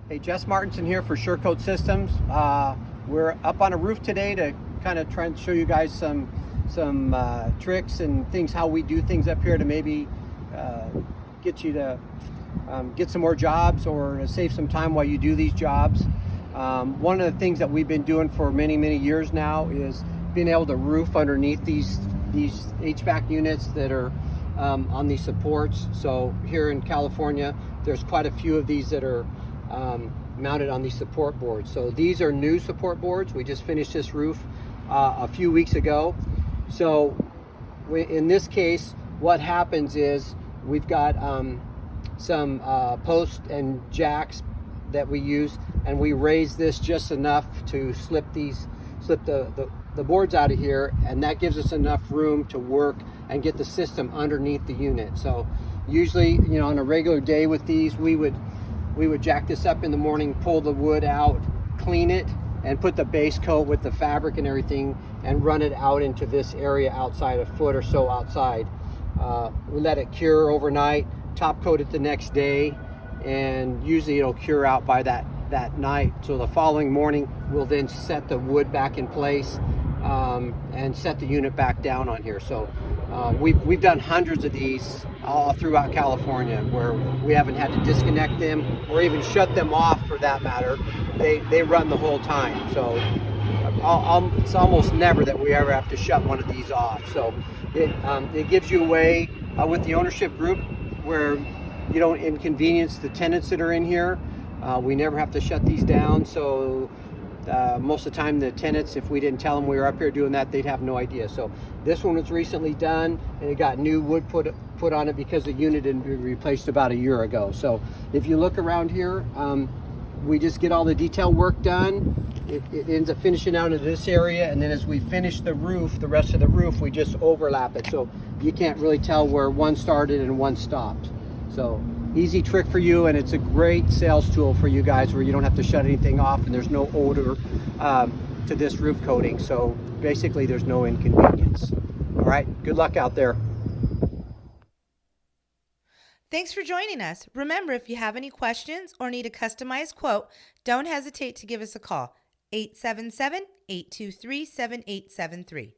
Hey, Jess Martinson here for SureCoat Systems. We're up on a roof today to kind of try and show you guys some tricks and things, how we do things up here to maybe get you to get some more jobs or to save some time while you do these jobs. One of the things that we've been doing for many years now is being able to roof underneath these HVAC units that are on these supports. So here in California, there's quite a few of these that are mounted on these support boards. So these are new support boards. We just finished this roof a few weeks ago. So in this case, what happens is we've got some posts and jacks that we use, and we raise this just enough to slip the boards out of here, and that gives us enough room to work and get the system underneath the unit. So usually, on a regular day with these, we would jack this up in the morning, pull the wood out, clean it, and put the base coat with the fabric and everything, and run it out into this area outside, a foot or so outside. We let it cure overnight, top coat it the next day, and usually it'll cure out by that night. So the following morning, we'll then set the wood back in place and set the unit back down on here. So we've done hundreds of these all throughout California where we haven't had to disconnect them or even shut them off, for that matter. They run the whole time. So it's almost never that we ever have to shut one of these off. So it gives you a way with the ownership group where you don't inconvenience the tenants that are in here. We never have to shut these down. So most of the time the tenants, if we didn't tell them we were up here doing that, they'd have no idea. So this one was recently done, and it got new wood put on it because the unit had been replaced about a year ago. So if you look around here, we just get all the detail work done. It ends up finishing out into this area, and then as we finish the roof, the rest of the roof, we just overlap it. So you can't really tell where one started and one stopped. So easy trick for you, and it's a great sales tool for you guys where you don't have to shut anything off, and there's no odor to this roof coating. So basically there's no inconvenience. All right, good luck out there. Thanks for joining us. Remember, if you have any questions or need a customized quote, don't hesitate to give us a call, 877-823-7873.